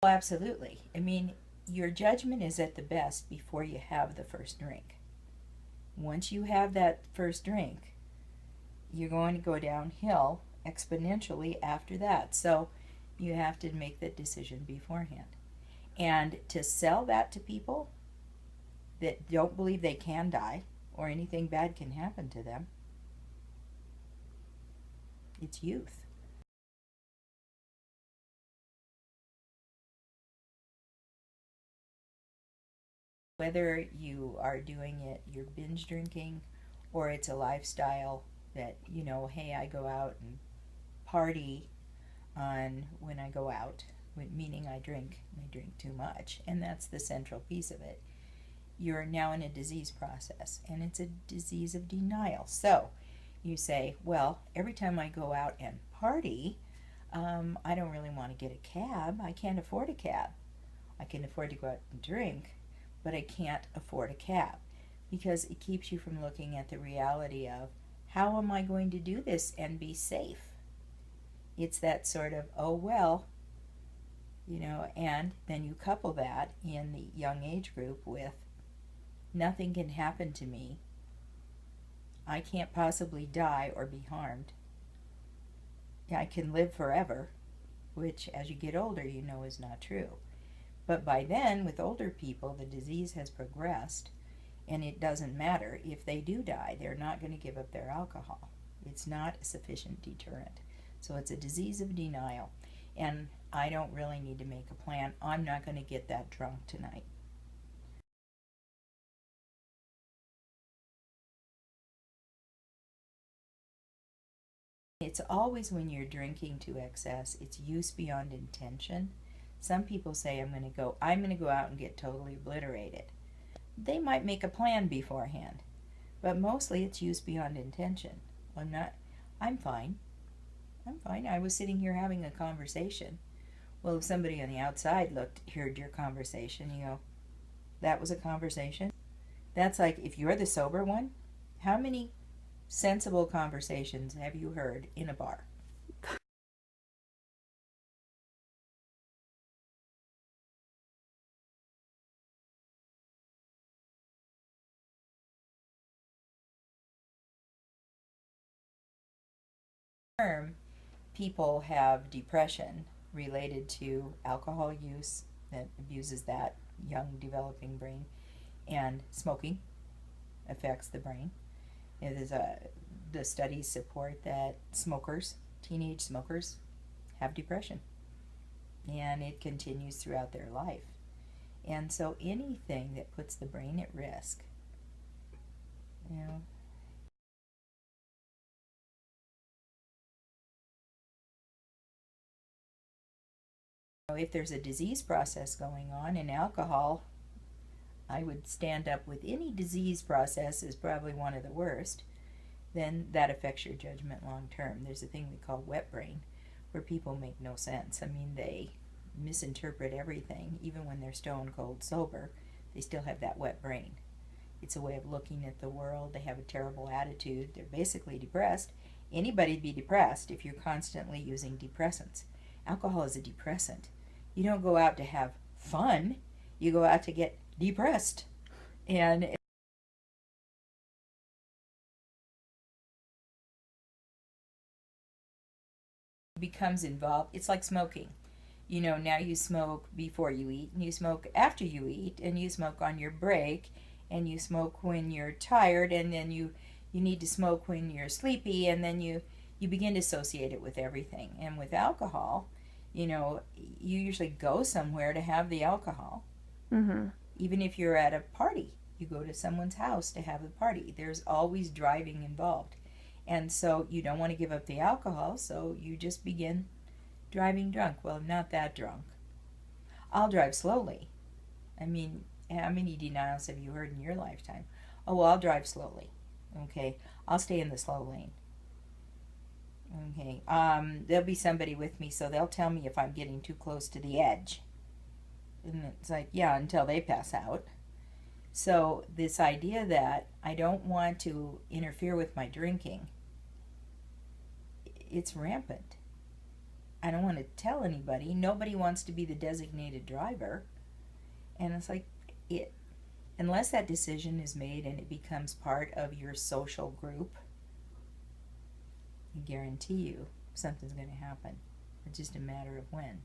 Well, absolutely. I mean, your judgment is at the best before you have the first drink. Once you have that first drink, you're going to go downhill exponentially after that. So you have to make that decision beforehand. And to sell that to people that don't believe they can die or anything bad can happen to them, it's youth. Whether you are doing it, you're binge drinking, or it's a lifestyle that, hey, I go out and party on when I go out, meaning I drink too much, and that's the central piece of it. You're now in a disease process, and it's a disease of denial. So you say, well, every time I go out and party, I don't really want to get a cab. I can't afford a cab. I can afford to go out and drink, but I can't afford a cab, because it keeps you from looking at the reality of, how am I going to do this and be safe? It's that sort of, oh well, and then you couple that in the young age group with, nothing can happen to me. I can't possibly die or be harmed. I can live forever, which as you get older you know is not true. But by then, with older people, the disease has progressed, and it doesn't matter if they do die. They're not going to give up their alcohol. It's not a sufficient deterrent. So it's a disease of denial. And I don't really need to make a plan. I'm not going to get that drunk tonight. It's always when you're drinking to excess, it's use beyond intention. Some people say, I'm going to go out and get totally obliterated. They might make a plan beforehand, but mostly it's use beyond intention. I'm fine. I'm fine. I was sitting here having a conversation. Well, if somebody on the outside heard your conversation, that was a conversation. That's like, if you're the sober one, how many sensible conversations have you heard in a bar? Term, people have depression related to alcohol use that abuses that young developing brain, and smoking affects the brain. The studies support that teenage smokers, have depression, and it continues throughout their life. And so anything that puts the brain at risk, you know, if there's a disease process going on in alcohol, I would stand up with any disease process is probably one of the worst, then that affects your judgment long term. There's a thing we call wet brain, where people make no sense. I mean, they misinterpret everything. Even when they're stone cold sober, they still have that wet brain. It's a way of looking at the world. They have a terrible attitude. They're basically depressed. Anybody'd be depressed if you're constantly using depressants. Alcohol is a depressant. You don't go out to have fun. You go out to get depressed. And it becomes involved. It's like smoking. Now you smoke before you eat, and you smoke after you eat, and you smoke on your break, and you smoke when you're tired, and then you need to smoke when you're sleepy, and then you begin to associate it with everything. And with alcohol, you usually go somewhere to have the alcohol. Mm-hmm. Even if you're at a party, you go to someone's house to have the party. There's always driving involved. And so you don't want to give up the alcohol, so you just begin driving drunk. Well, I'm not that drunk. I'll drive slowly. I mean, how many denials have you heard in your lifetime? Oh, well, I'll drive slowly. Okay, I'll stay in the slow lane. Okay, there'll be somebody with me, so they'll tell me if I'm getting too close to the edge. And it's like, yeah, until they pass out. So this idea that I don't want to interfere with my drinking, it's rampant. I don't want to tell anybody. Nobody wants to be the designated driver. And it's like, it, unless that decision is made and it becomes part of your social group, I guarantee you something's going to happen. It's just a matter of when.